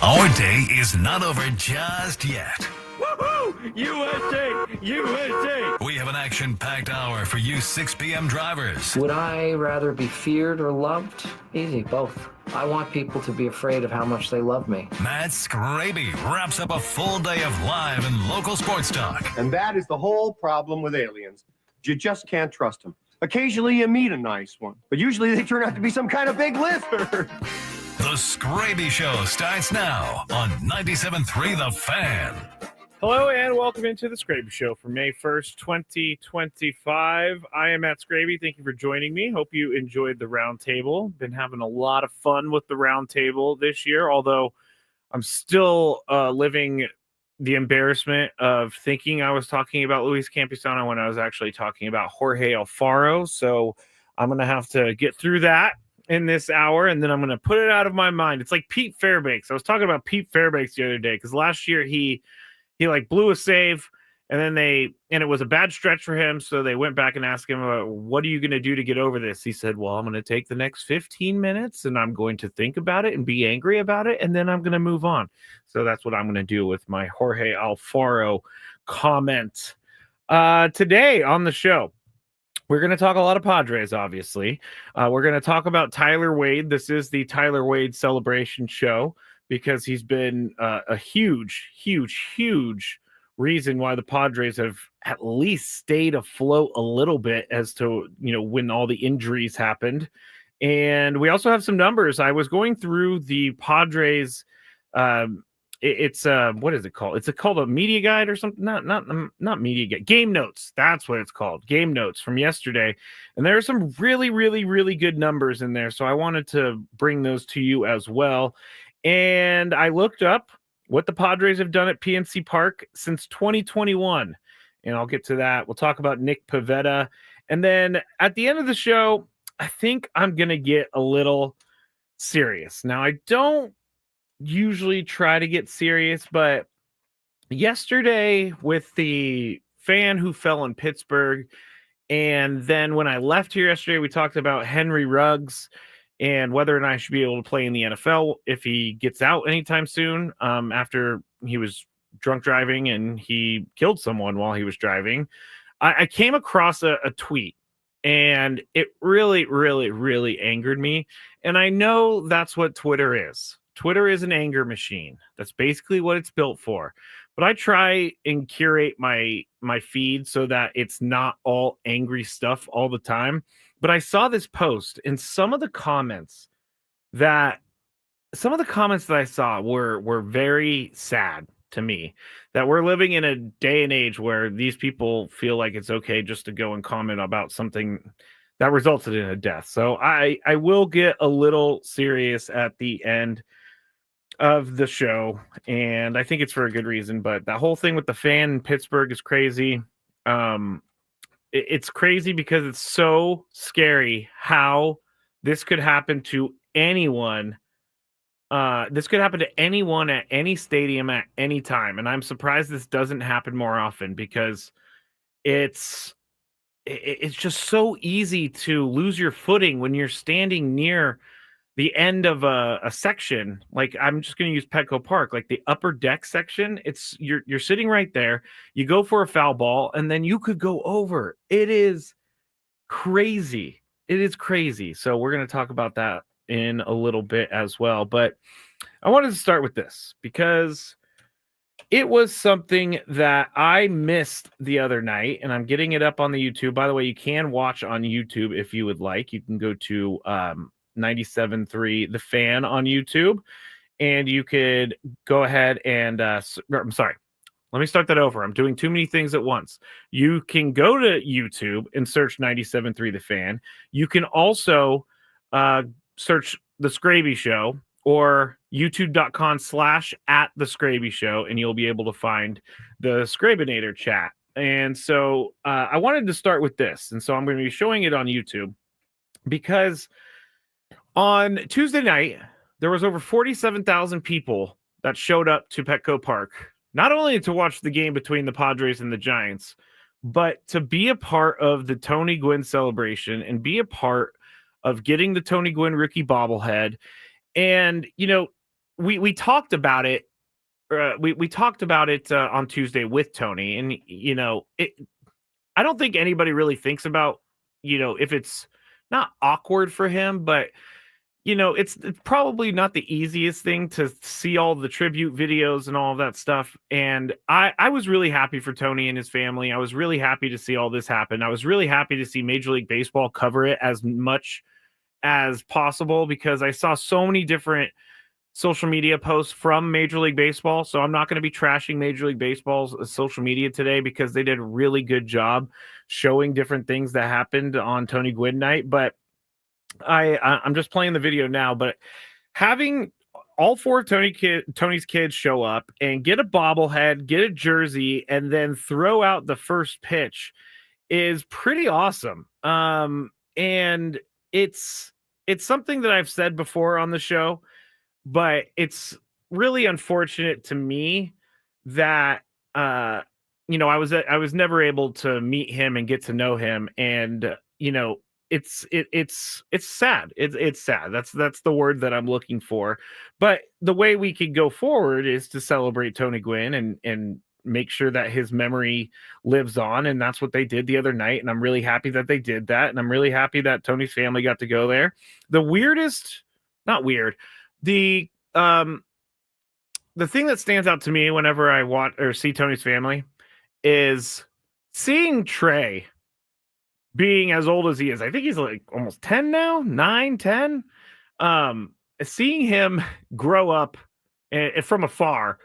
Our day is not over just yet. Woohoo! USA! USA! We have an action-packed hour for you 6 p.m. drivers. Would I rather be feared or loved? Easy, both. I want people to be afraid of how much they love me. Matt Skraby wraps up a full day of live and local sports talk. And that is the whole problem with aliens. You just can't trust them. Occasionally you meet a nice one, but usually they turn out to be some kind of big lizard. The Skraby Show starts now on 97.3 The Fan. Hello and welcome into the Skraby Show for May 1st, 2025. I am Matt Skraby. Thank you for joining me. Hope you enjoyed the roundtable. Been having a lot of fun with the roundtable this year, although I'm still living the embarrassment of thinking I was talking about Luis Campusano when I was actually talking about Jorge Alfaro. So I'm going to have to get through that in this hour, and then I'm going to put it out of my mind. It's like Pete Fairbanks. I was talking about Pete Fairbanks the other day because last year he like blew a save, and then it was a bad stretch for him. So they went back and asked him, what are you going to do to get over this? He said, well, I'm going to take the next 15 minutes and I'm going to think about it and be angry about it. And then I'm going to move on. So that's what I'm going to do with my Jorge Alfaro comment. Today on the show, we're going to talk a lot of Padres, obviously. We're going to talk about Tyler Wade. This is the Tyler Wade celebration show because he's been a huge reason why the Padres have at least stayed afloat a little bit as to, when all the injuries happened. And we also have some numbers. I was going through the Padres. It's what is it called? It's called a media guide or something. Not media guide. Game notes. That's what it's called. Game notes from yesterday. And there are some really good numbers in there. So I wanted to bring those to you as well. And I looked up what the Padres have done at PNC Park since 2021. And I'll get to that. We'll talk about Nick Pivetta. And then at the end of the show, I think I'm going to get a little serious. Now, I don't usually try to get serious, but yesterday with the fan who fell in Pittsburgh, and then when I left here yesterday, we talked about Henry Ruggs and whether or not I should be able to play in the NFL if he gets out anytime soon, after he was drunk driving and he killed someone while he was driving. I came across a tweet, and it really angered me. And I know that's what Twitter is. Twitter is an anger machine. That's basically what it's built for. But I try and curate my feed so that it's not all angry stuff all the time. But I saw this post, and some of the comments that I saw were very sad to me, that we're living in a day and age where these people feel like it's okay just to go and comment about something that resulted in a death. So I will get a little serious at the end of the show, and I think it's for a good reason. But that whole thing with the fan in Pittsburgh is crazy. It's crazy because it's so scary how this could happen to anyone. This could happen to anyone at any stadium at any time. And I'm surprised this doesn't happen more often because it's just so easy to lose your footing when you're standing near the end of a section. Like, I'm just going to use Petco Park, like the upper deck section. It's you're sitting right there. You go for a foul ball, and then you could go over. It is crazy. It is crazy. So we're going to talk about that in a little bit as well. But I wanted to start with this because it was something that I missed the other night, and I'm getting it up on the YouTube. By the way, you can watch on YouTube if you would like. You can go to 97.3 The Fan on YouTube, and you could go ahead and I'm sorry, let me start that over. I'm doing too many things at once. You can go to YouTube and search 97.3 The Fan. You can also search The Skraby Show or youtube.com/@The Skraby Show, and you'll be able to find the Skrabinator chat. And so I wanted to start with this, and so I'm going to be showing it on YouTube because on Tuesday night, there was over 47,000 people that showed up to Petco Park, not only to watch the game between the Padres and the Giants, but to be a part of the Tony Gwynn celebration and be a part of getting the Tony Gwynn rookie bobblehead. And, we talked about it. We talked about it on Tuesday with Tony, and I don't think anybody really thinks about if it's not awkward for him, but it's probably not the easiest thing to see all the tribute videos and all of that stuff. And I was really happy for Tony and his family. I was really happy to see all this happen. I was really happy to see Major League Baseball cover it as much as possible, because I saw so many different social media posts from Major League Baseball. So I'm not going to be trashing Major League Baseball's social media today, because they did a really good job showing different things that happened on Tony Gwynn night. But I'm just playing the video now, but having all four of Tony's kids show up and get a bobblehead, get a jersey, and then throw out the first pitch is pretty awesome. And it's something that I've said before on the show, but it's really unfortunate to me that I was never able to meet him and get to know him, and it's sad. It's sad. That's the word that I'm looking for. But the way we could go forward is to celebrate Tony Gwynn and make sure that his memory lives on. And that's what they did the other night. And I'm really happy that they did that. And I'm really happy that Tony's family got to go there. The thing that stands out to me whenever I watch or see Tony's family is seeing Trey being as old as he is. I think he's like almost 10 now, 9, 10. Seeing him grow up from afar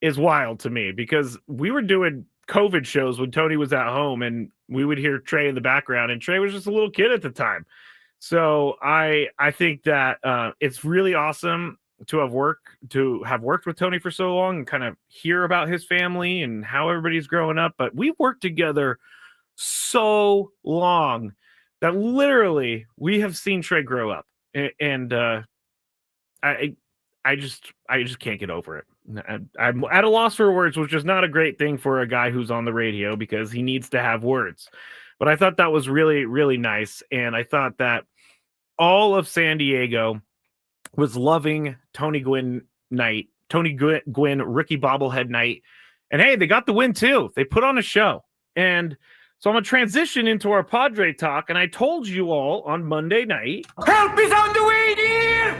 is wild to me, because we were doing COVID shows when Tony was at home, and we would hear Trey in the background, and Trey was just a little kid at the time. So I think that it's really awesome to have worked with Tony for so long and kind of hear about his family and how everybody's growing up. But we've worked together so long that literally we have seen Trey grow up, and I just can't get over it. I'm at a loss for words, which is not a great thing for a guy who's on the radio, because he needs to have words. But I thought that was really, really nice, and I thought that all of San Diego was loving Tony Gwynn night, Tony Gwynn rookie bobblehead night, and hey, they got the win too. They put on a show. And so I'm going to transition into our Padre talk, and I told you all on Monday night, help is on the way, dear!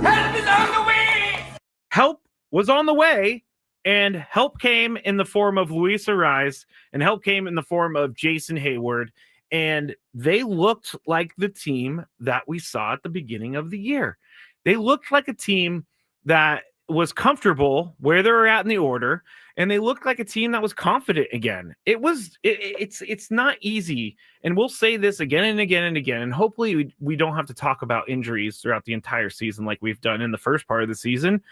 Help is on the way! Help was on the way, and help came in the form of Luis Ariz, and help came in the form of Jason Hayward, and they looked like the team that we saw at the beginning of the year. They looked like a team that was comfortable where they were at in the order, and they looked like a team that was confident again. It's not easy, and we'll say this again and again and again, and hopefully we don't have to talk about injuries throughout the entire season like we've done in the first part of the season,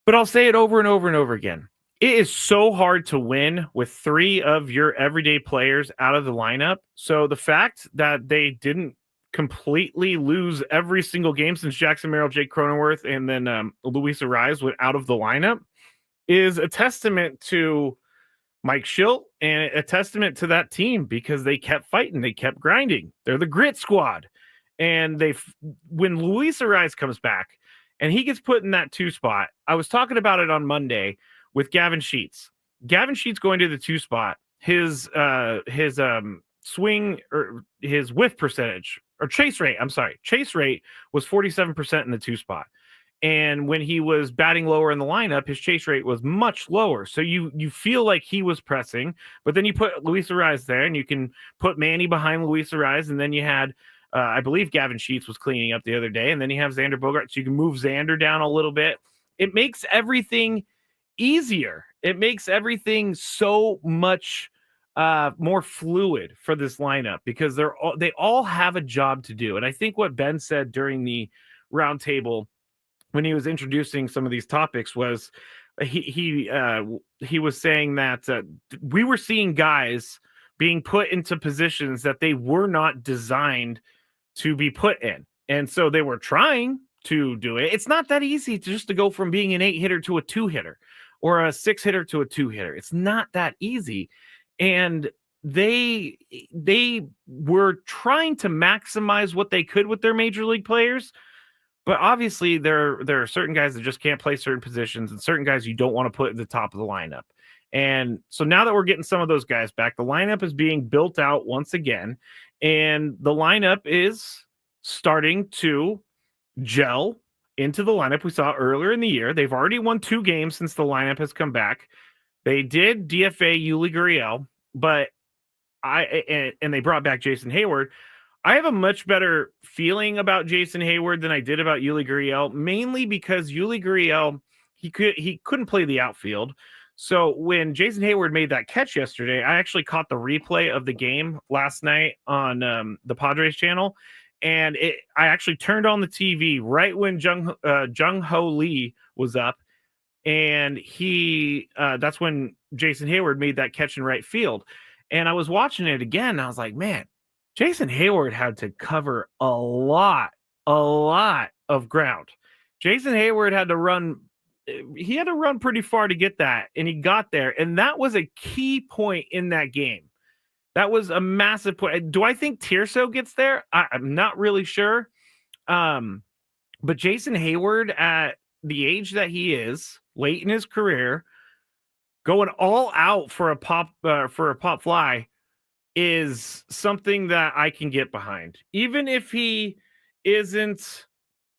but I'll say it over and over and over again. It is so hard to win with 3 of your everyday players out of the lineup. So the fact that they didn't completely lose every single game since Jackson Merrill, Jake Cronenworth, and then Luis Ariz went out of the lineup is a testament to Mike Schilt and a testament to that team, because they kept fighting, they kept grinding. They're the grit squad. And when Luis Ariz comes back and he gets put in that 2 spot, I was talking about it on Monday with Gavin Sheets. Gavin Sheets going to the 2 spot, his swing or his whiff percentage or chase rate was 47% in the 2 spot. And when he was batting lower in the lineup, his chase rate was much lower. So you feel like he was pressing, but then you put Luis Ariz there, and you can put Manny behind Luis Ariz, and then you had, I believe Gavin Sheets was cleaning up the other day, and then you have Xander Bogaerts. So you can move Xander down a little bit. It makes everything easier. It makes everything so much more fluid for this lineup, because they all have a job to do. And I think what Ben said during the roundtable when he was introducing some of these topics was he was saying that we were seeing guys being put into positions that they were not designed to be put in, and so they were trying to do it. It's not that easy to go from being an 8-hitter to a 2-hitter, or a 6-hitter to a 2-hitter. It's not that easy. And they were trying to maximize what they could with their major league players, But obviously, there are certain guys that just can't play certain positions, and certain guys you don't want to put at the top of the lineup. And so now that we're getting some of those guys back, the lineup is being built out once again, and the lineup is starting to gel into the lineup we saw earlier in the year. They've already won 2 games since the lineup has come back. They did DFA Yuli Gurriel, but and they brought back Jason Hayward. I have a much better feeling about Jason Hayward than I did about Yuli Gurriel, mainly because Yuli Gurriel, he couldn't play the outfield. So when Jason Hayward made that catch yesterday, I actually caught the replay of the game last night on the Padres channel, and I actually turned on the TV right when Jung Ho Lee was up, and that's when Jason Hayward made that catch in right field. And I was watching it again, and I was like, man, Jason Hayward had to cover a lot of ground. Jason Hayward had to run pretty far to get that, and he got there. And that was a key point in that game. That was a massive point. Do I think Tirso gets there? I'm not really sure. But Jason Hayward, at the age that he is, late in his career, going all out for a pop fly is something that I can get behind. Even if he isn't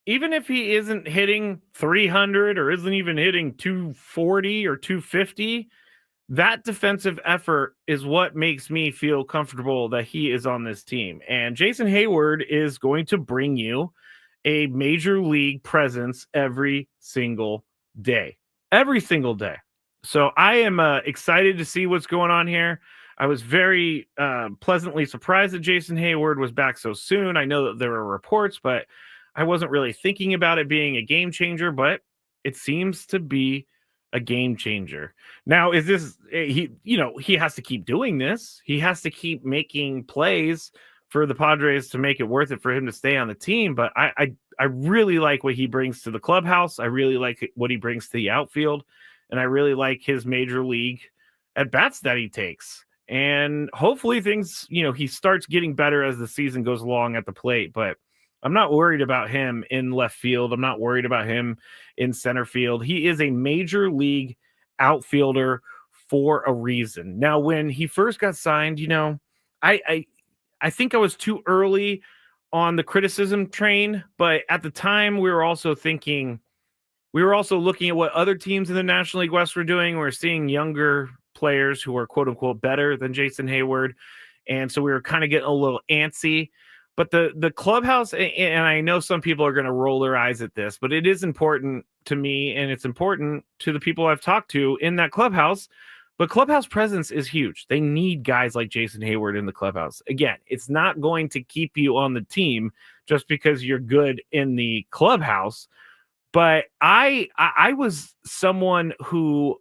hitting 300 or isn't even hitting 240 or 250, that defensive effort is what makes me feel comfortable that he is on this team. And Jason Hayward is going to bring you a major league presence every single day. Every single day. So I am excited to see what's going on here. I was very pleasantly surprised that Jason Hayward was back so soon. I know that there were reports, but I wasn't really thinking about it being a game changer, but it seems to be a game changer. Now, is this he has to keep doing this. He has to keep making plays for the Padres to make it worth it for him to stay on the team. But I really like what he brings to the clubhouse. I really like what he brings to the outfield. And I really like his major league at bats that he takes. And hopefully things, he starts getting better as the season goes along at the plate. But I'm not worried about him in left field. I'm not worried about him in center field. He is a major league outfielder for a reason. Now, when he first got signed, I think I was too early on the criticism train. But at the time, we were also looking at what other teams in the National League West were doing. We're seeing younger players who are quote unquote better than Jason Hayward. And so we were kind of getting a little antsy, but the clubhouse, and I know some people are going to roll their eyes at this, but it is important to me. And it's important to the people I've talked to in that clubhouse, but clubhouse presence is huge. They need guys like Jason Hayward in the clubhouse. Again, it's not going to keep you on the team just because you're good in the clubhouse. But I was someone who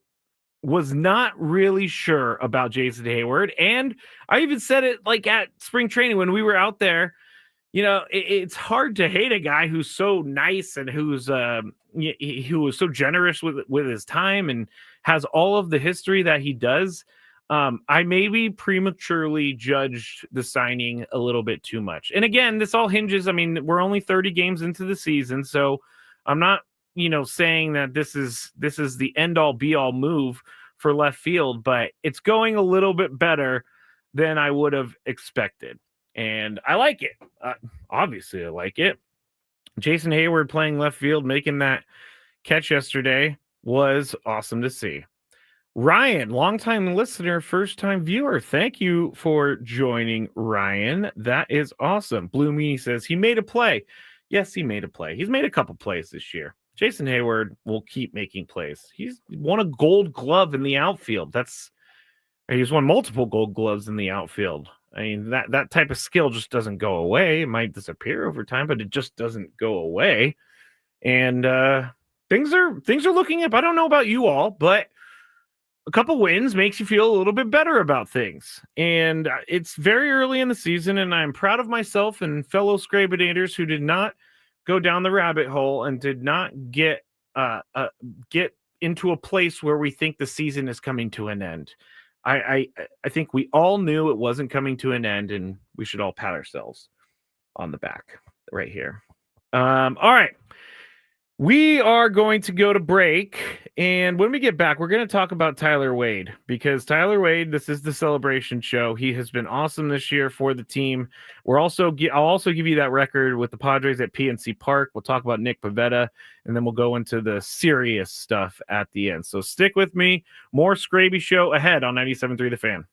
was not really sure about Jason Hayward. And I even said it like at spring training when we were out there, it's hard to hate a guy who's so nice and who is so generous with his time and has all of the history that he does. I maybe prematurely judged the signing a little bit too much. And again, this all hinges. I mean, we're only 30 games into the season, so I'm not, saying that this is the end all be all move for left field, but it's going a little bit better than I would have expected. And I like it. Obviously, I like it. Jason Hayward playing left field, making that catch yesterday was awesome to see. Ryan, longtime listener, first-time viewer. Thank you for joining, Ryan. That is awesome. Blue Meanie says he made a play. Yes, he made a play. He's made a couple plays this year. Jason Hayward will keep making plays. He's won a gold glove in the outfield. He's won multiple gold gloves in the outfield. I mean, that type of skill just doesn't go away. It might disappear over time, but it just doesn't go away. And things are looking up. I don't know about you all, but a couple wins makes you feel a little bit better about things. And it's very early in the season, and I'm proud of myself and fellow Skraby who did not go down the rabbit hole and did not get into a place where we think the season is coming to an end. I think we all knew it wasn't coming to an end, and we should all pat ourselves on the back right here. All right. We are going to go to break, and when we get back, we're going to talk about Tyler Wade, because Tyler Wade, this is the celebration show. He has been awesome this year for the team. I'll also give you that record with the Padres at PNC Park. We'll talk about Nick Pivetta, and then we'll go into the serious stuff at the end. So stick with me. More Skraby Show ahead on 97.3 The Fan.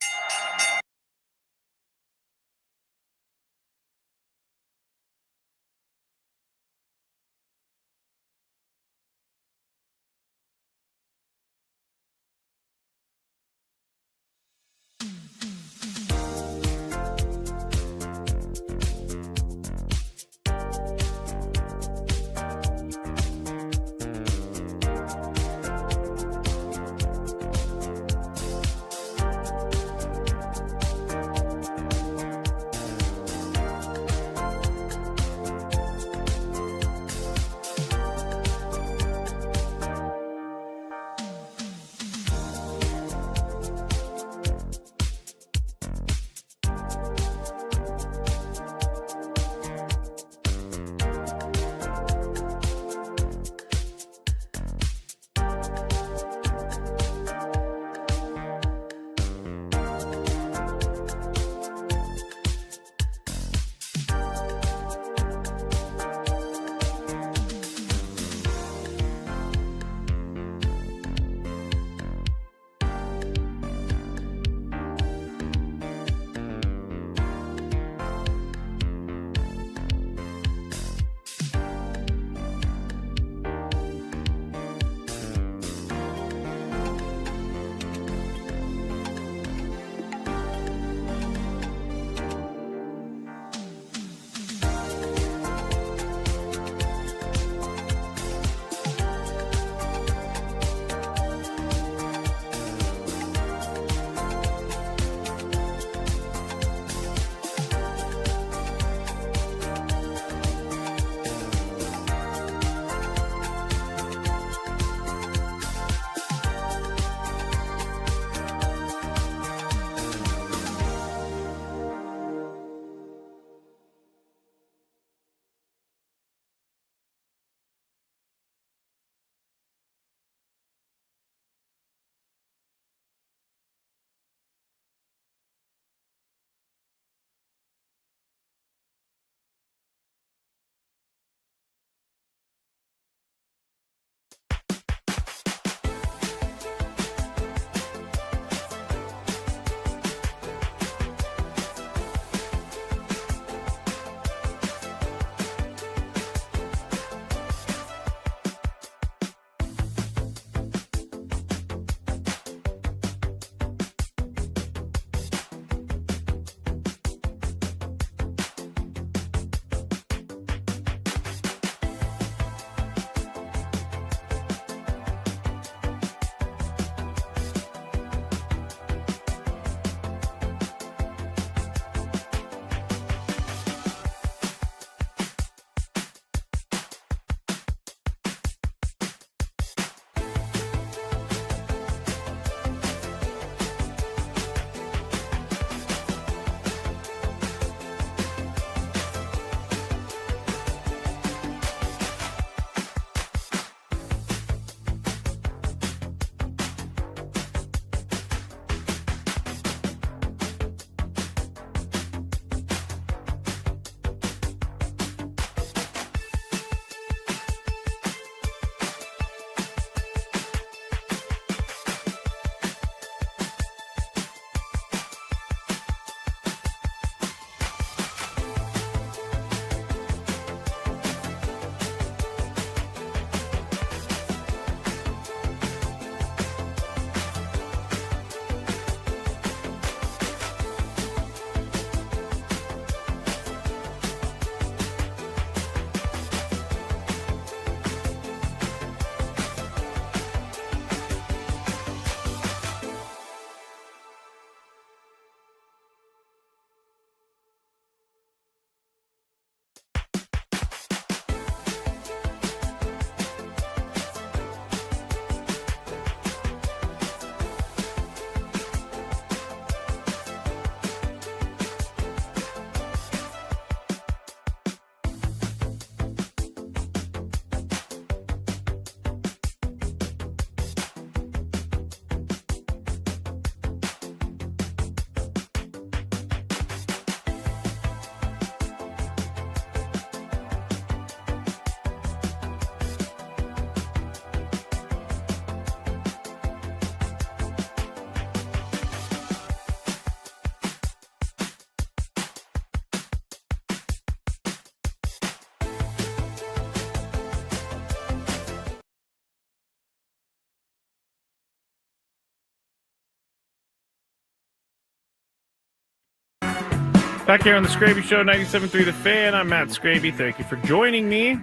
Back here on the Skraby Show, 97.3 The Fan. I'm Matt Skraby. Thank you for joining me.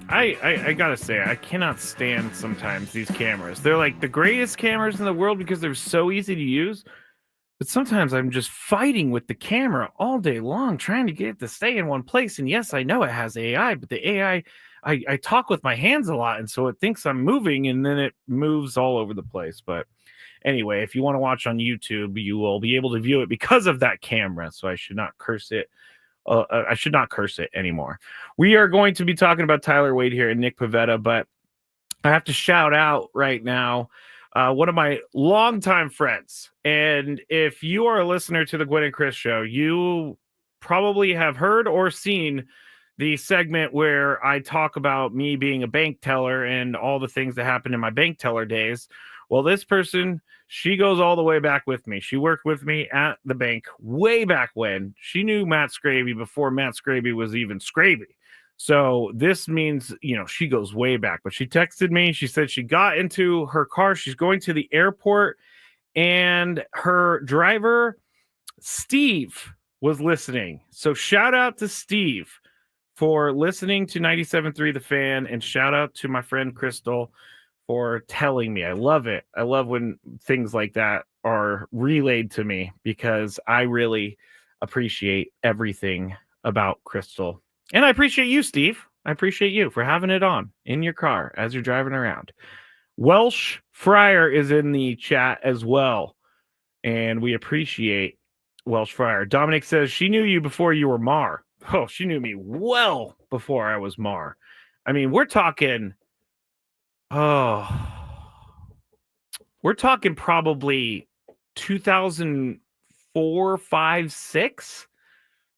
I gotta say, I cannot stand sometimes these cameras. They're like the greatest cameras in the world because they're so easy to use. But sometimes I'm just fighting with the camera all day long, trying to get it to stay in one place. And yes, I know it has AI, but the AI, I talk with my hands a lot. And so it thinks I'm moving and then it moves all over the place. But anyway, if you want to watch on YouTube, you will be able to view it because of that camera. So I should not curse it. I should not curse it anymore. We are going to be talking about Tyler Wade here and Nick Pivetta, but I have to shout out right now one of my longtime friends. And if you are a listener to the Gwen and Chris show, you probably have heard or seen the segment where I talk about me being a bank teller and all the things that happened in my bank teller days. Well, this person, she goes all the way back with me. She worked with me at the bank way back when. She knew Matt Skraby before Matt Skraby was even Skraby. So this means, you know, she goes way back. But she texted me. She said she got into her car. She's going to the airport. And her driver, Steve, was listening. So shout out to Steve for listening to 97.3 The Fan. And shout out to my friend Crystal for telling me. I love it. I love when things like that are relayed to me because I really appreciate everything about Crystal. And I appreciate you, Steve. I appreciate you for having it on in your car as you're driving around. Welsh Fryer is in the chat as well. And we appreciate Welsh Fryer. Dominic says she knew you before you were Mar. Oh, she knew me well before I was Mar. I mean, we're talking probably 2004, 5, 6.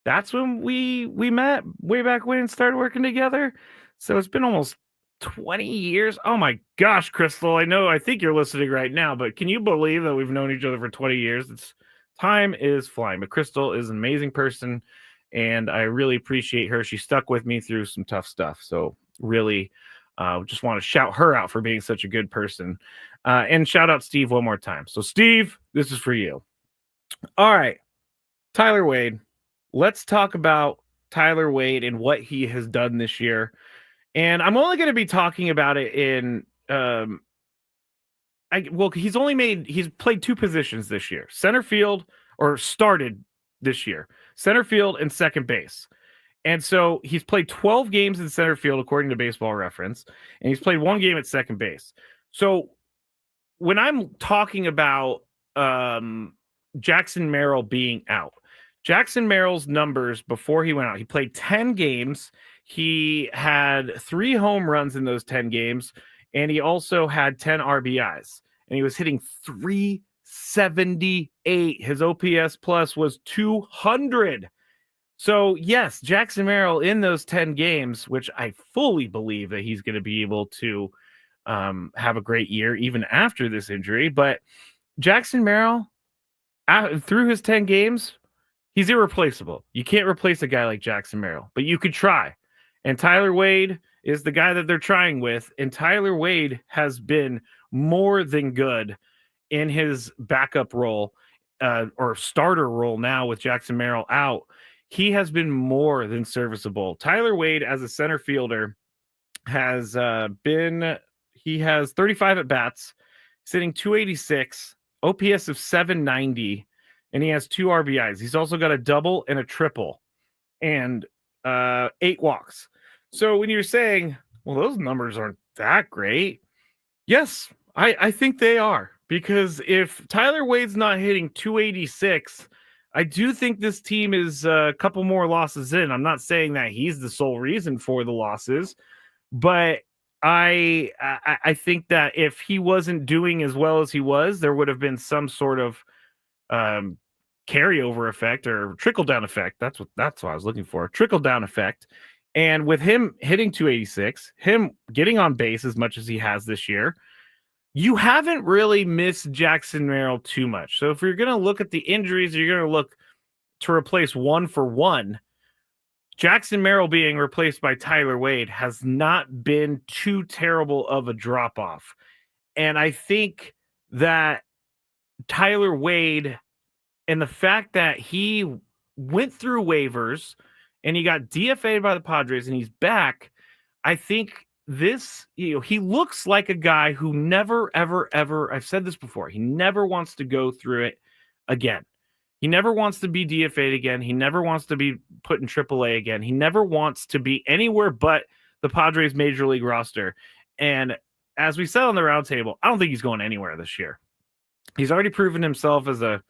That's when we met way back when and started working together. So it's been almost 20 years. Oh my gosh, Crystal. I think you're listening right now, but can you believe that we've known each other for 20 years? Time is flying. But Crystal is an amazing person, and I really appreciate her. She stuck with me through some tough stuff. So really just want to shout her out for being such a good person. And shout out Steve one more time. So Steve, this is for you. All right. Tyler Wade. Let's talk about Tyler Wade and what he has done this year. And I'm only going to be talking about it in he's played two positions this year. Center field, or started this year. Center field and second base. And so he's played 12 games in center field, according to Baseball Reference, and he's played one game at second base. So when I'm talking about Jackson Merrill being out, Jackson Merrill's numbers before he went out, he played 10 games. He had 3 home runs in those 10 games, and he also had 10 RBIs, and he was hitting .378. His OPS plus was 200. So, yes, Jackson Merrill in those 10 games, which I fully believe that he's going to be able to have a great year even after this injury. But Jackson Merrill, through his 10 games, he's irreplaceable. You can't replace a guy like Jackson Merrill, but you could try. And Tyler Wade is the guy that they're trying with. And Tyler Wade has been more than good in his backup role or starter role now with Jackson Merrill out. He has been more than serviceable. Tyler Wade, as a center fielder, has he has 35 at bats, sitting .286, OPS of 790, and he has 2 RBIs. He's also got a double and a triple and 8 walks. So when you're saying, well, those numbers aren't that great, yes, I think they are. Because if Tyler Wade's not hitting .286, I do think this team is a couple more losses in. I'm not saying that he's the sole reason for the losses, but I think that if he wasn't doing as well as he was, there would have been some sort of carryover effect or trickle down effect. That's what I was looking for. Trickle down effect. And with him hitting .286, him getting on base as much as he has this year, you haven't really missed Jackson Merrill too much. So if you're going to look at the injuries, you're going to look to replace one for one. Jackson Merrill being replaced by Tyler Wade has not been too terrible of a drop-off. And I think that Tyler Wade And the fact that he went through waivers and he got DFA'd by the Padres and he's back, I think he looks like a guy who never, ever, ever, I've said this before, he never wants to go through it again. He never wants to be DFA'd again. He never wants to be put in AAA again. He never wants to be anywhere but the Padres major league roster. And as we said on the roundtable, I don't think he's going anywhere this year. He's already proven himself as a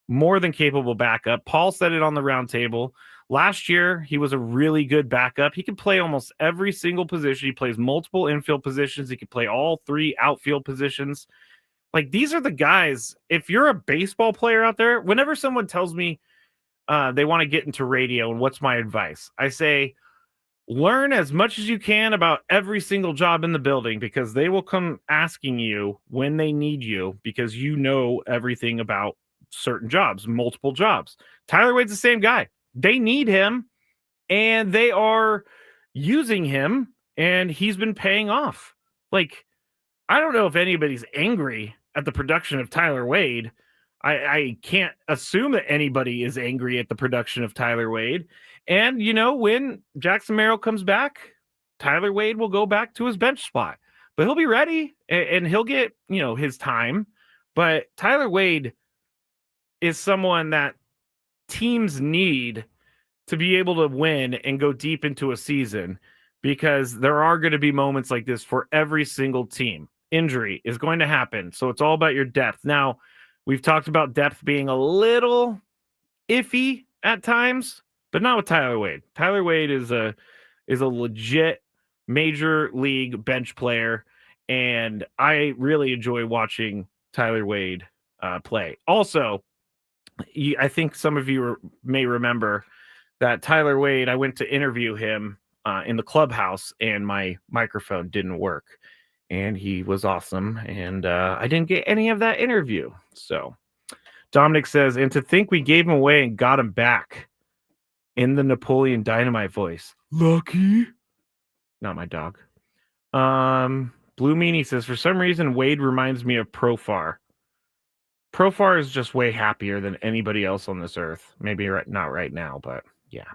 more than capable backup. Paul said it on the roundtable. Last year, he was a really good backup. He can play almost every single position. He plays multiple infield positions. He can play all 3 outfield positions. Like, these are the guys. If you're a baseball player out there, whenever someone tells me they want to get into radio and what's my advice, I say, learn as much as you can about every single job in the building, because they will come asking you when they need you, because you know everything about certain jobs, multiple jobs. Tyler Wade's the same guy. They need him, and they are using him, and he's been paying off. Like, I don't know if anybody's angry at the production of Tyler Wade. I can't assume that anybody is angry at the production of Tyler Wade. And, when Jackson Merrill comes back, Tyler Wade will go back to his bench spot. But he'll be ready, and he'll get, his time. But Tyler Wade is someone that teams need to be able to win and go deep into a season, because there are going to be moments like this for every single team. Injury is going to happen. So it's all about your depth. Now, we've talked about depth being a little iffy at times, but not with Tyler Wade. Tyler Wade is a legit major league bench player, and I really enjoy watching Tyler Wade play. Also, I think some of you may remember that Tyler Wade, I went to interview him in the clubhouse, and my microphone didn't work. And he was awesome, and I didn't get any of that interview. So Dominic says, and to think we gave him away and got him back in the Napoleon Dynamite voice. Lucky. Not my dog. Blue Meanie says, for some reason, Wade reminds me of Profar. Profar is just way happier than anybody else on this earth. Maybe not right now, but yeah.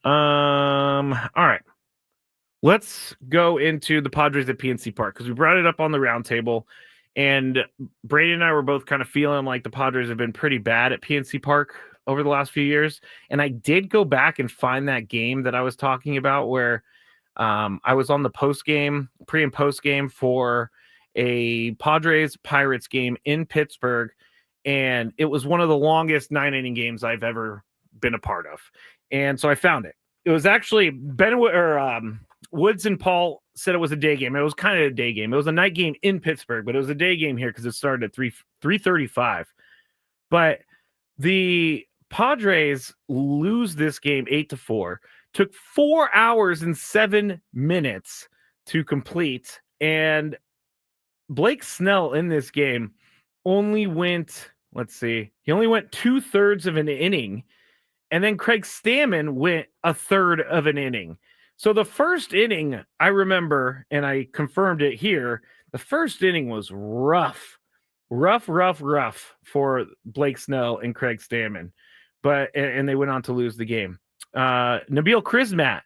All right. Let's go into the Padres at PNC Park, because we brought it up on the roundtable, and Brady and I were both kind of feeling like the Padres have been pretty bad at PNC Park over the last few years. And I did go back and find that game that I was talking about where I was on the pre and post game for a Padres Pirates game in Pittsburgh. And it was one of the longest 9-inning games I've ever been a part of. And so I found it. It was actually Woods and Paul said it was a day game. It was kind of a day game. It was a night game in Pittsburgh, but it was a day game here because it started at 3:35. But the Padres lose this game 8-4. Took 4 hours and 7 minutes to complete. And Blake Snell in this game only went, he only went 2/3 of an inning. And then Craig Stammen went 1/3 of an inning. So the first inning, I remember, and I confirmed it here, the first inning was rough for Blake Snell and Craig Stammen. And they went on to lose the game. Nabil Crismatt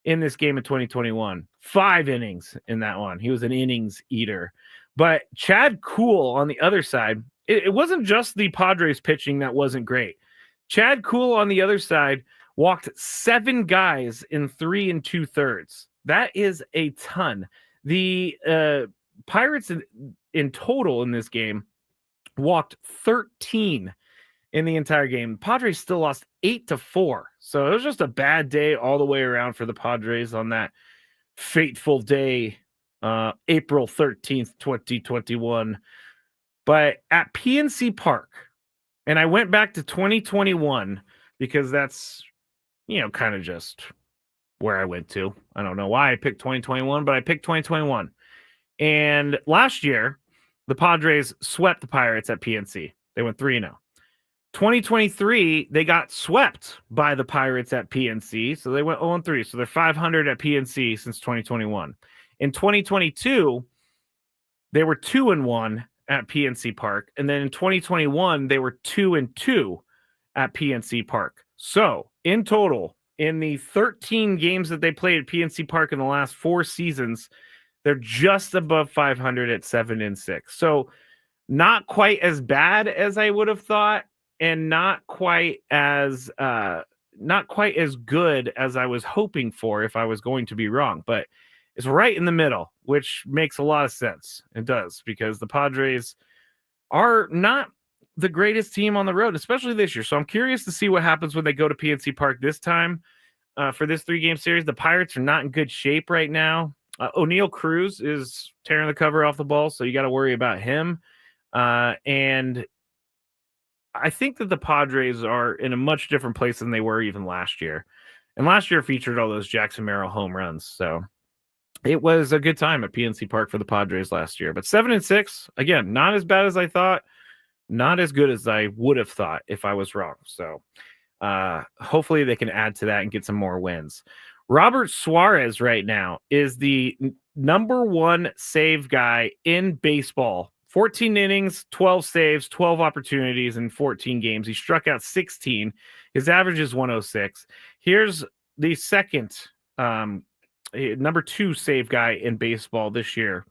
in this game in 2021, 5 innings in that one. He was an innings eater. But Chad Kuhl on the other side, it wasn't just the Padres pitching that wasn't great. Chad Kuhl on the other side walked 7 guys in 3 2/3. That is a ton. The Pirates in total in this game walked 13 in the entire game. Padres still lost 8-4. So it was just a bad day all the way around for the Padres on that fateful day, April 13th, 2021. But at PNC Park, and I went back to 2021 because that's, kind of just where I went to. I don't know why I picked 2021, but I picked 2021. And last year, the Padres swept the Pirates at PNC. They went 3-0. 2023, they got swept by the Pirates at PNC. So they went 0-3. So they're 500 at PNC since 2021. In 2022, they were 2-1 at PNC Park. And then in 2021, they were 2-2 at PNC Park. So in total, in the 13 games that they played at PNC Park in the last 4 seasons, they're just above 500 at 7-6. So not quite as bad as I would have thought, and not quite as good as I was hoping for if I was going to be wrong. But it's right in the middle, which makes a lot of sense. It does, because the Padres are not the greatest team on the road, especially this year. So I'm curious to see what happens when they go to PNC Park this time for this 3-game series. The Pirates are not in good shape right now. O'Neal Cruz is tearing the cover off the ball, so you got to worry about him. And I think that the Padres are in a much different place than they were even last year. And last year featured all those Jackson Merrill home runs. So it was a good time at PNC Park for the Padres last year. But 7-6, again, not as bad as I thought, not as good as I would have thought if I was wrong. So hopefully they can add to that and get some more wins. Robert Suarez right now is the number 1 save guy in baseball. 14 innings, 12 saves, 12 opportunities in 14 games. He struck out 16. His average is 106. Here's the second number 2 save guy in baseball this year.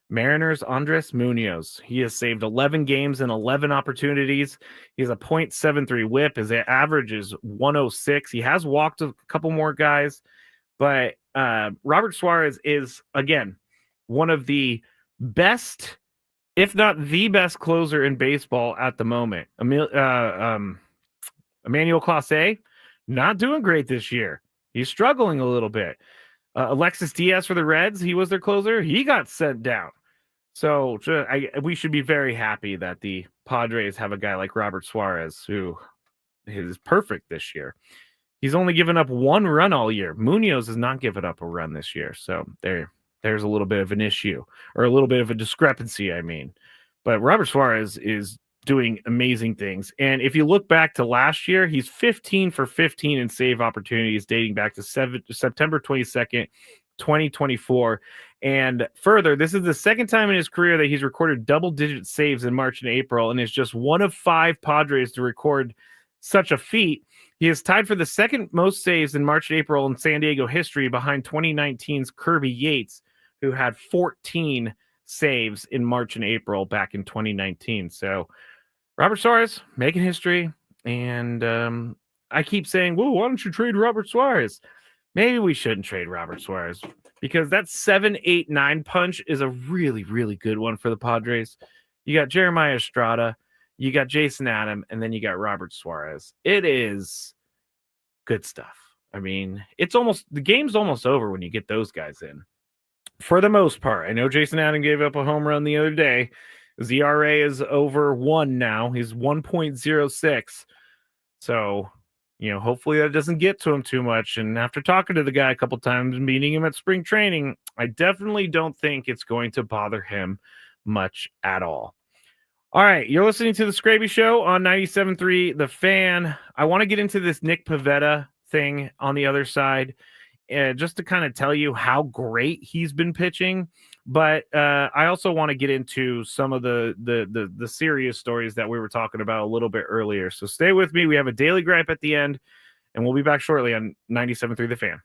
Mariners' Andres Munoz. He has saved 11 games and 11 opportunities. He has a .73 whip. His average is 106. He has walked a couple more guys, but Robert Suarez is, again, one of the best, if not the best closer in baseball at the moment. Emmanuel Clase, not doing great this year. He's struggling a little bit. Alexis Diaz for the Reds, he was their closer. He got sent down. So we should be very happy that the Padres have a guy like Robert Suarez, who is perfect this year. He's only given up 1 run all year. Munoz has not given up a run this year. So there's a little bit of an issue, or a little bit of a discrepancy, I mean. But Robert Suarez is doing amazing things. And if you look back to last year, he's 15 for 15 in save opportunities dating back to September 22nd, 2024. And further, this is the second time in his career that he's recorded double-digit saves in March and April, and is just one of 5 Padres to record such a feat. He is tied for the second most saves in March and April in San Diego history, behind 2019's Kirby Yates, who had 14 saves in March and April back in 2019. So Robert Suarez making history. And I keep saying, well, why don't you trade Robert Suarez? Maybe we shouldn't trade Robert Suarez, because that 7-8-9 punch is a really, really good one for the Padres. You got Jeremiah Estrada, you got Jason Adam, and then you got Robert Suarez. It is good stuff. I mean, the game's almost over when you get those guys in. For the most part. I know Jason Adam gave up a home run the other day. His ERA is over 1 now. He's 1.06. So, hopefully that doesn't get to him too much. And after talking to the guy a couple times, meeting him at spring training, I definitely don't think it's going to bother him much at all. All right, you're listening to the Skraby Show on 97.3 The Fan. I want to get into this Nick Pivetta thing on the other side, just to kind of tell you how great he's been pitching. But I also want to get into some of the serious stories that we were talking about a little bit earlier. So stay with me. We have a daily gripe at the end, and we'll be back shortly on 97.3 The Fan.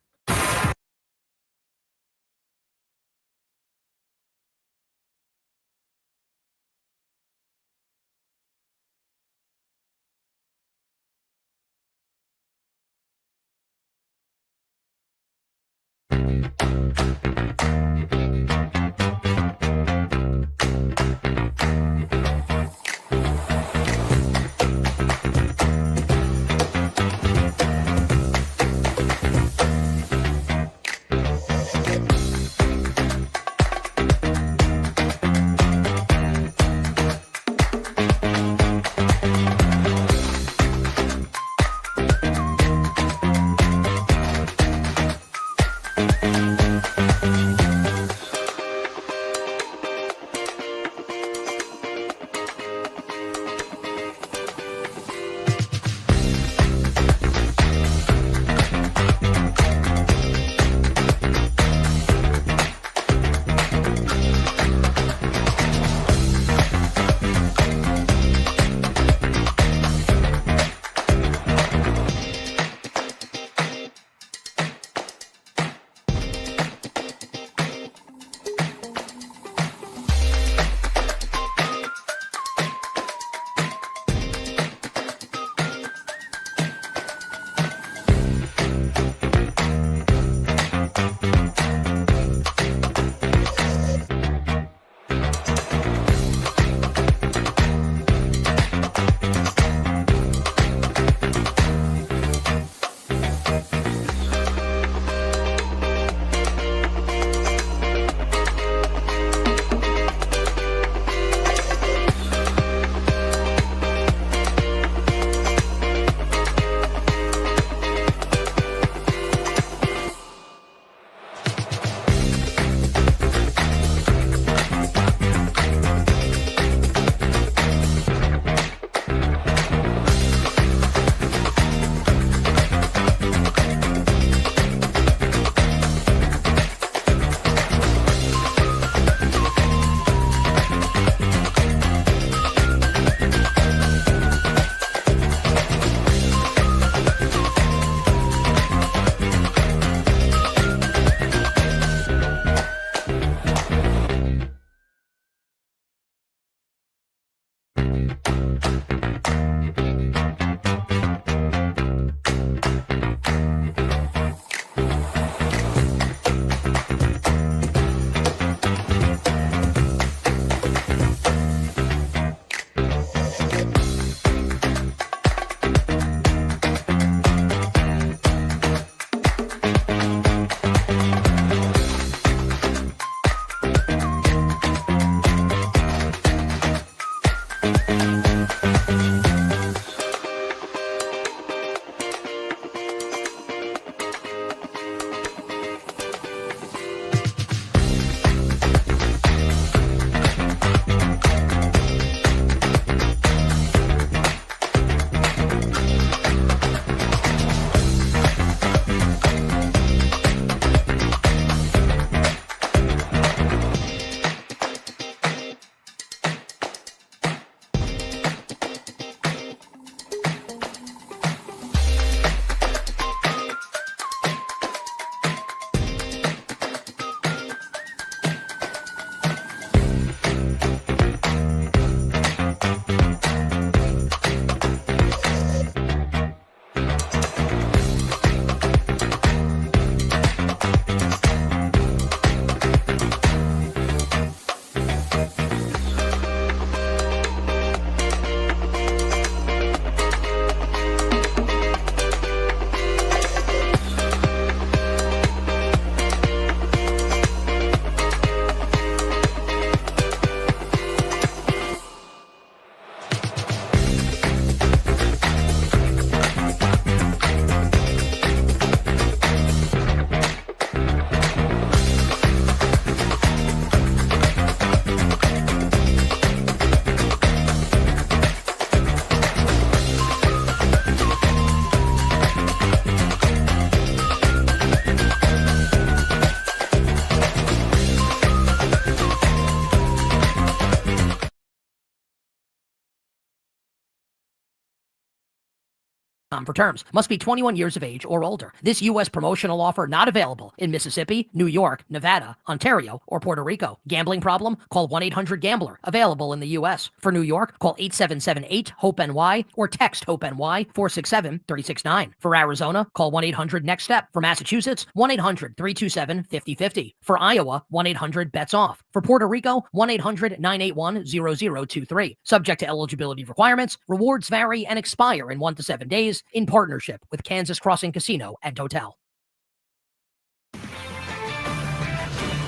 For terms. Must be 21 years of age or older. This U.S. promotional offer not available in Mississippi, New York, Nevada, Ontario, or Puerto Rico. Gambling problem? Call 1-800-GAMBLER. Available in the U.S. For New York, call 877-8-HOPE-NY or text HOPE-NY 467-369. For Arizona, call 1-800-NEXT-STEP. For Massachusetts, 1-800-327-5050. For Iowa, 1-800-BETS-OFF. For Puerto Rico, 1-800-981-0023. Subject to eligibility requirements. Rewards vary and expire in 1 to 7 days in partnership with Kansas Crossing Casino and Hotel.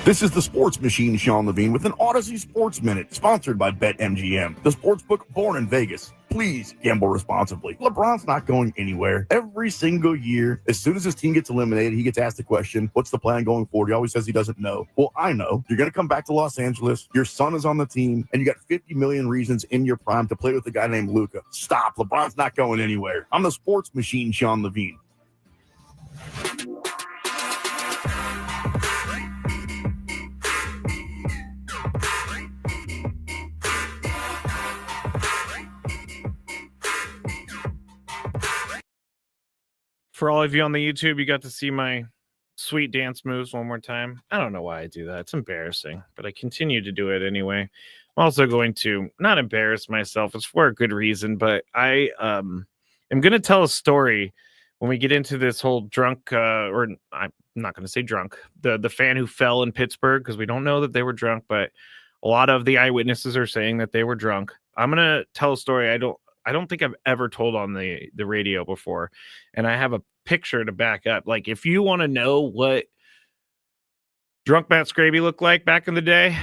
This is the Sports Machine, Sean Levine, with an Odyssey Sports Minute, sponsored by BetMGM, the sportsbook born in Vegas. Please gamble responsibly. LeBron's not going anywhere. Every single year, as soon as his team gets eliminated, he gets asked the question, what's the plan going forward? He always says he doesn't know. Well, I know. You're going to come back to Los Angeles. Your son is on the team, and you got 50 million reasons in your prime to play with a guy named Luka. Stop. LeBron's not going anywhere. I'm the Sports Machine, Sean Levine. For all of you on the YouTube, you got to see my sweet dance moves one more time. I don't know why I do that. It's embarrassing, but I continue to do it anyway. I'm also going to not embarrass myself. It's for a good reason, but I am going to tell a story when we get into this whole drunk, or I'm not going to say drunk, the fan who fell in Pittsburgh, because we don't know that they were drunk, but a lot of the eyewitnesses are saying that they were drunk. I'm going to tell a story I don't think I've ever told on the radio before. And I have a picture to back up. Like, if you want to know what drunk Matt Skraby looked like back in the day,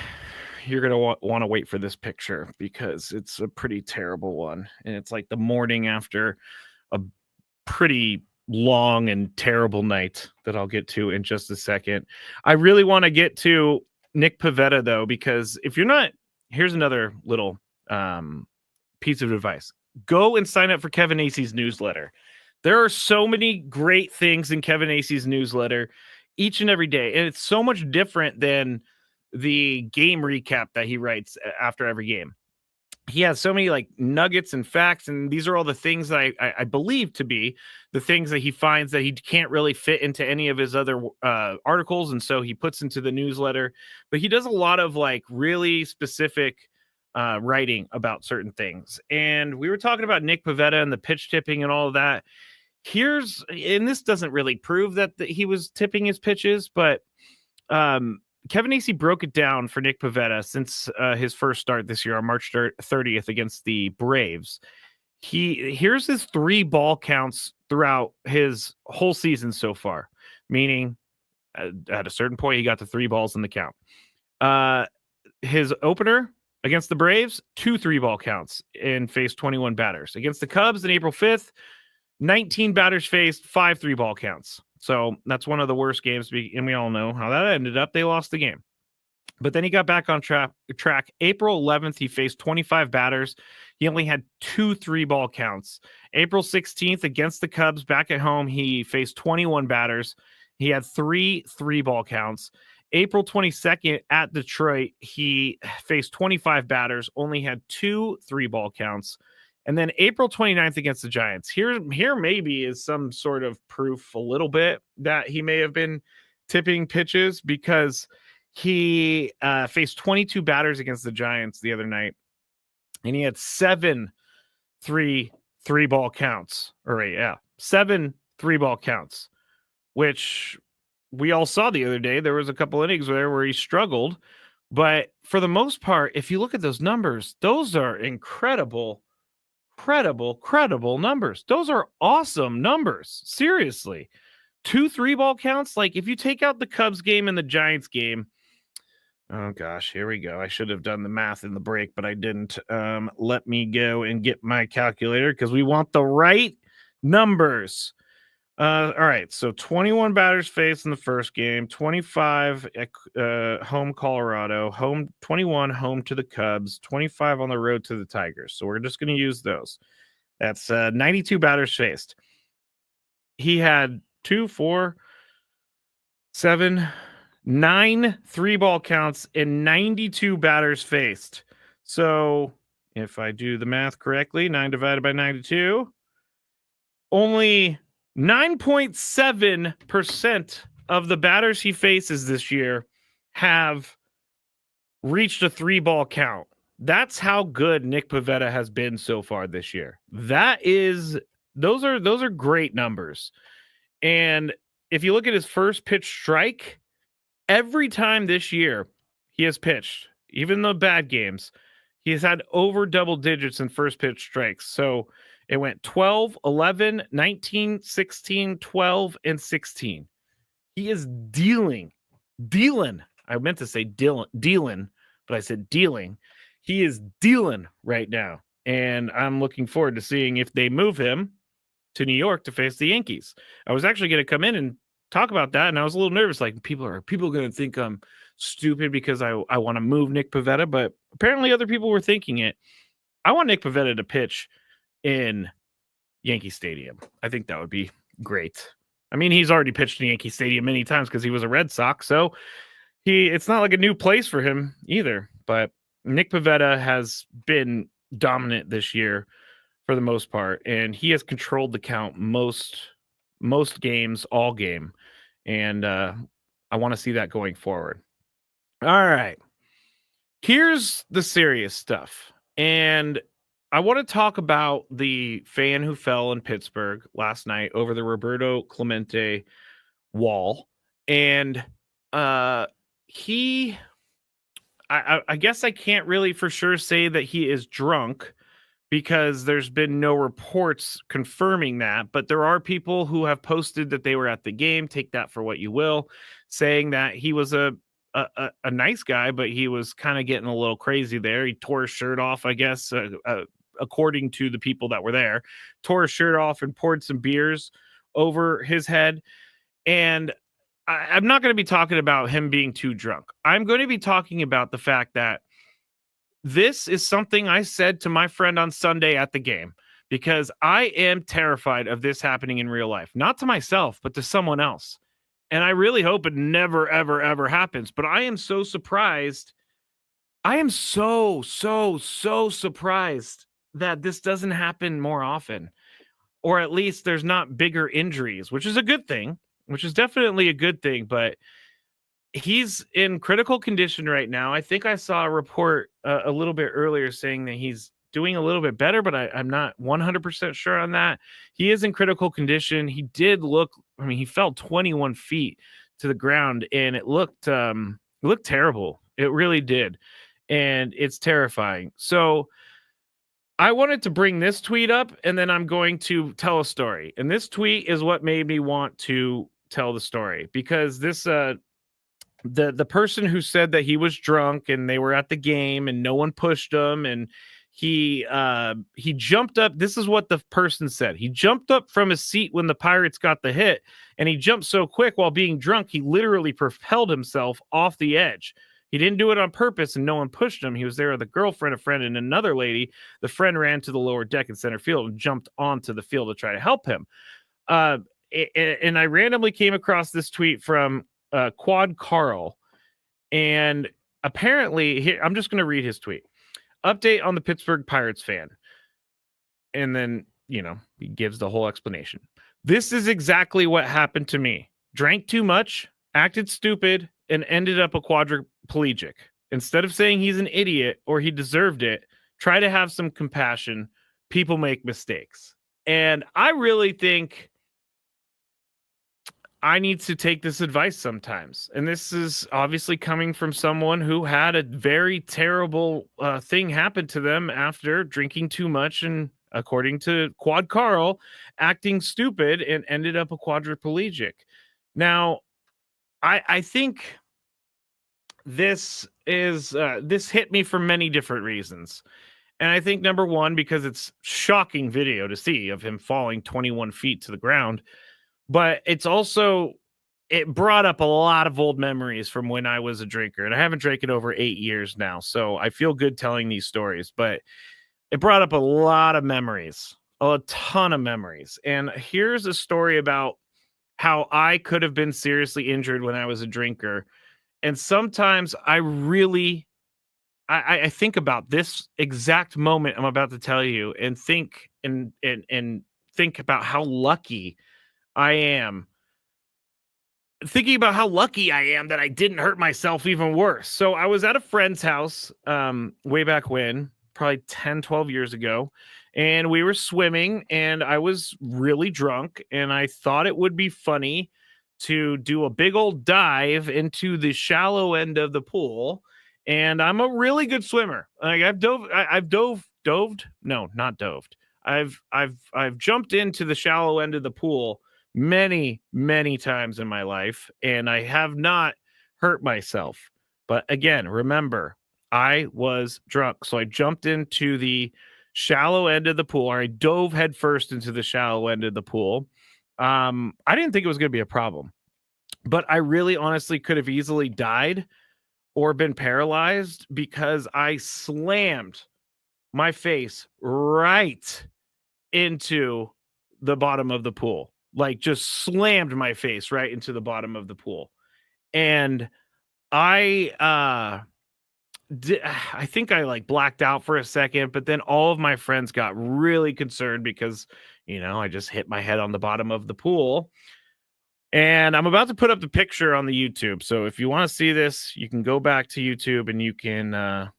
you're going to want to wait for this picture, because it's a pretty terrible one. And it's like the morning after a pretty long and terrible night that I'll get to in just a second. I really want to get to Nick Pivetta, though, because if you're not, here's another little piece of advice. Go and sign up for Kevin Acey's newsletter. There are so many great things in Kevin Acey's newsletter each and every day. And it's so much different than the game recap that he writes after every game. He has so many like nuggets and facts, and these are all the things that I believe to be the things that he finds that he can't really fit into any of his other articles. And so he puts into the newsletter, but he does a lot of like really specific writing about certain things. And we were talking about Nick Pivetta and the pitch tipping and all of that. And this doesn't really prove that he was tipping his pitches, but Kevin Acey broke it down for Nick Pivetta since his first start this year on March 30th against the Braves. Here's his 3 ball counts throughout his whole season so far, meaning at a certain point, he got to 3 balls in the count. His opener against the Braves, 2 3-ball counts and faced 21 batters. Against the Cubs on April 5th, 19 batters faced, 5 3-ball counts. So that's one of the worst games, and we all know how that ended up. They lost the game. But then he got back on track. April 11th, he faced 25 batters. He only had 2 3-ball counts. April 16th, against the Cubs, back at home, he faced 21 batters. He had 3 3-ball counts. April 22nd at Detroit, he faced 25 batters, only had 2 3-ball counts. And then April 29th against the Giants. Here maybe is some sort of proof a little bit that he may have been tipping pitches, because he faced 22 batters against the Giants the other night, and he had 7 3-ball counts. 7 3-ball counts, which we all saw the other day. There was a couple innings there where he struggled, but for the most part, if you look at those numbers, those are incredible numbers. Those are awesome numbers. Seriously. 2 3-ball counts. Like, if you take out the Cubs game and the Giants game, oh gosh, here we go. I should have done the math in the break, but I didn't. Let me go and get my calculator, because we want the right numbers. All right, so 21 batters faced in the first game, 25 at home Colorado, 21 home to the Cubs, 25 on the road to the Tigers. So we're just going to use those. That's 92 batters faced. He had 2, 4, 7, 9 3-ball counts and 92 batters faced. So if I do the math correctly, 9 divided by 92, only 9.7% of the batters he faces this year have reached a 3-ball count. That's how good Nick Pivetta has been so far this year. Those are great numbers. And if you look at his first pitch strike, every time this year he has pitched, even the bad games, he has had over double digits in first pitch strikes. So it went 12, 11, 19, 16, 12, and 16. He is dealing. I meant to say dealing, but I said dealing. He is dealing right now. And I'm looking forward to seeing if they move him to New York to face the Yankees. I was actually going to come in and talk about that, and I was a little nervous. Like, people going to think I'm stupid because I want to move Nick Pivetta, but apparently other people were thinking it. I want Nick Pivetta to pitch in Yankee Stadium. I think that would be great. I mean, he's already pitched in Yankee Stadium many times because he was a Red Sox, so it's not like a new place for him either. But Nick Pivetta has been dominant this year for the most part, and he has controlled the count most games, all game, and I want to see that going forward. All right, here's the serious stuff, and I want to talk about the fan who fell in Pittsburgh last night over the Roberto Clemente wall. And I guess I can't really for sure say that he is drunk because there's been no reports confirming that. But there are people who have posted that they were at the game. Take that for what you will, saying that he was a nice guy, but he was kind of getting a little crazy there. He tore his shirt off, I guess, according to the people that were there, tore his shirt off and poured some beers over his head. And I'm not going to be talking about him being too drunk. I'm going to be talking about the fact that this is something I said to my friend on Sunday at the game, because I am terrified of this happening in real life, not to myself, but to someone else. And I really hope it never, ever, ever happens. But I am so surprised. I am so surprised that this doesn't happen more often, or at least there's not bigger injuries, which is a good thing, which is definitely a good thing. But he's in critical condition right now. I think I saw a report a little bit earlier saying that he's doing a little bit better, but I'm not 100% sure on that. He is in critical condition. He did look, he fell 21 feet to the ground, and it looked terrible. It really did. And it's terrifying. So I wanted to bring this tweet up, and then I'm going to tell a story. And this tweet is what made me want to tell the story, because this the person who said that he was drunk and they were at the game and no one pushed him, and he jumped up. This is what the person said. He jumped up from his seat when the Pirates got the hit, and he jumped so quick while being drunk, he literally propelled himself off the edge. He didn't do it on purpose, and no one pushed him. He was there with a girlfriend, a friend, and another lady. The friend ran to the lower deck in center field and jumped onto the field to try to help him. And I randomly came across this tweet from Quad Carl, and apparently, here, I'm just going to read his tweet. Update on the Pittsburgh Pirates fan. And then, he gives the whole explanation. This is exactly what happened to me. Drank too much, acted stupid, and ended up a quadriplegic. Instead of saying he's an idiot or he deserved it, try to have some compassion. People make mistakes. And I really think I need to take this advice sometimes. And this is obviously coming from someone who had a very terrible thing happen to them after drinking too much and, according to Quad Carl, acting stupid and ended up a quadriplegic. Now, I think this hit me for many different reasons. And I think, number one, because it's shocking video to see of him falling 21 feet to the ground. But it's also, it brought up a lot of old memories from when I was a drinker. And I haven't drank in over 8 years now, so I feel good telling these stories. But it brought up a lot of memories, a ton of memories. And here's a story about how I could have been seriously injured when I was a drinker. And sometimes I think about this exact moment I'm about to tell you and think think about how lucky I am. Thinking about how lucky I am that I didn't hurt myself even worse. So I was at a friend's house way back when, probably 10, 12 years ago, and we were swimming, and I was really drunk, and I thought it would be funny to do a big old dive into the shallow end of the pool. And I'm a really good swimmer. Like I've jumped into the shallow end of the pool many, many times in my life, and I have not hurt myself. But again, remember, I was drunk. So I jumped into the shallow end of the pool, or I dove headfirst into the shallow end of the pool. I didn't think it was going to be a problem, but I really honestly could have easily died or been paralyzed because I slammed my face right into the bottom of the pool. Like just slammed my face right into the bottom of the pool. And I think I like blacked out for a second, but then all of my friends got really concerned because, I just hit my head on the bottom of the pool. And I'm about to put up the picture on the YouTube. So if you want to see this, you can go back to YouTube and you can,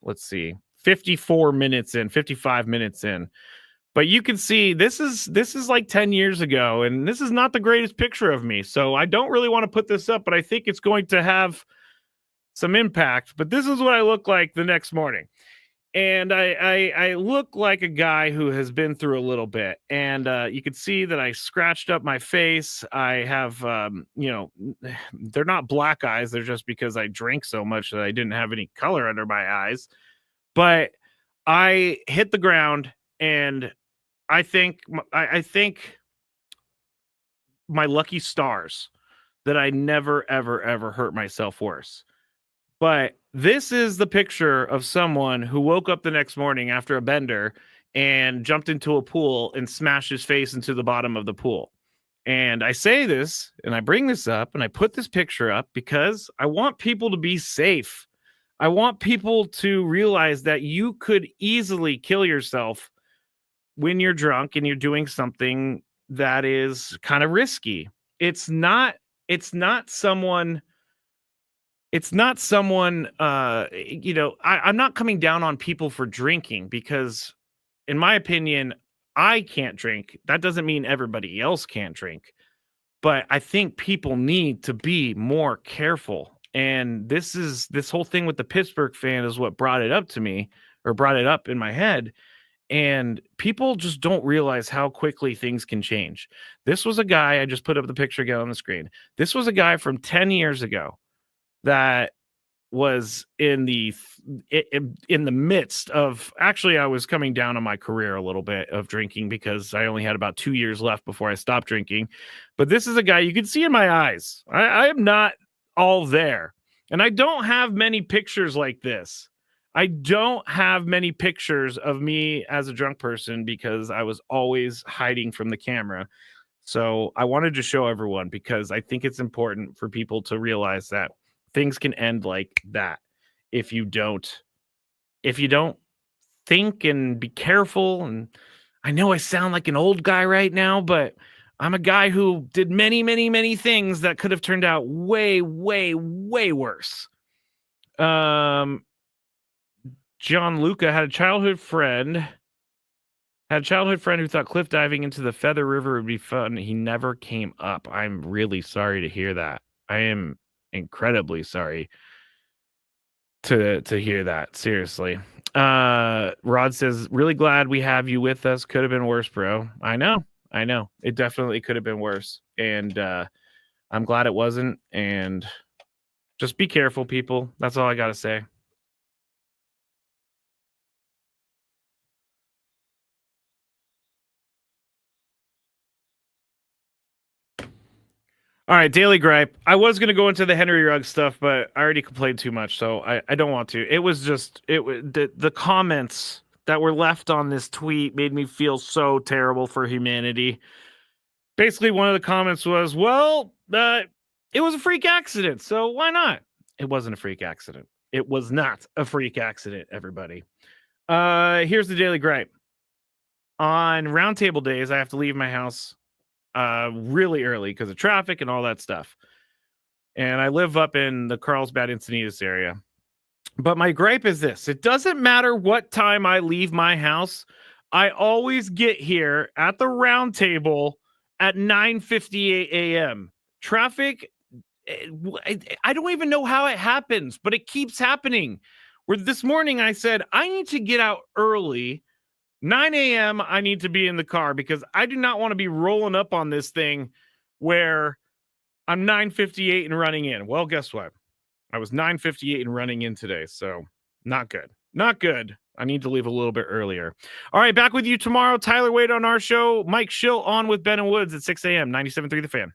let's see, 55 minutes in. But you can see this is like 10 years ago, and this is not the greatest picture of me. So I don't really want to put this up, but I think it's going to have some impact. But this is what I look like the next morning. And I look like a guy who has been through a little bit. And you can see that I scratched up my face. I have, they're not black eyes. They're just because I drank so much that I didn't have any color under my eyes. But I hit the ground, and I think my lucky stars that I never, ever, ever hurt myself worse. But this is the picture of someone who woke up the next morning after a bender and jumped into a pool and smashed his face into the bottom of the pool. And I say this, and I bring this up, and I put this picture up because I want people to be safe. I want people to realize that you could easily kill yourself when you're drunk and you're doing something that is kind of risky. It's not someone, I'm not coming down on people for drinking because, in my opinion, I can't drink. That doesn't mean everybody else can't drink. But I think people need to be more careful. And this whole thing with the Pittsburgh fan is what brought it up to me, or brought it up in my head. And people just don't realize how quickly things can change. This was a guy, I just put up the picture again on the screen. This was a guy from 10 years ago that was in the midst of, actually, I was coming down on my career a little bit of drinking because I only had about 2 years left before I stopped drinking. But this is a guy you can see in my eyes. I am not all there. And I don't have many pictures like this. I don't have many pictures of me as a drunk person because I was always hiding from the camera. So I wanted to show everyone because I think it's important for people to realize that things can end like that if you don't think and be careful. And I know I sound like an old guy right now, but I'm a guy who did many, many, many things that could have turned out way, way, way worse. John Luca had a childhood friend who thought cliff diving into the Feather River would be fun. He never came up. I'm really sorry to hear that. I am incredibly sorry to hear that. Seriously. Rod says, really glad we have you with us. Could have been worse, bro. I know. It definitely could have been worse. And I'm glad it wasn't. And just be careful, people. That's all I got to say. All right, Daily Gripe. I was going to go into the Henry Ruggs stuff, but I already complained too much, so I don't want to. It was just the comments that were left on this tweet made me feel so terrible for humanity. Basically, one of the comments was, well, it was a freak accident, so why not? It wasn't a freak accident. It was not a freak accident, everybody. Here's the Daily Gripe. on roundtable days, I have to leave my house really early because of traffic and all that stuff. And I live up in the Carlsbad Encinitas area. But my gripe is this. It doesn't matter what time I leave my house. I always get here at the round table at 9:58 a.m. Traffic, I don't even know how it happens, but it keeps happening. Where this morning I said, I need to get out early. 9 a.m. I need to be in the car because I do not want to be rolling up on this thing where I'm 9:58 and running in. Well, guess what? I was 9:58 and running in today, so not good. Not good. I need to leave a little bit earlier. All right, back with you tomorrow. Tyler Wade on our show. Mike Schill on with Ben and Woods at 6 a.m. 97.3 The Fan.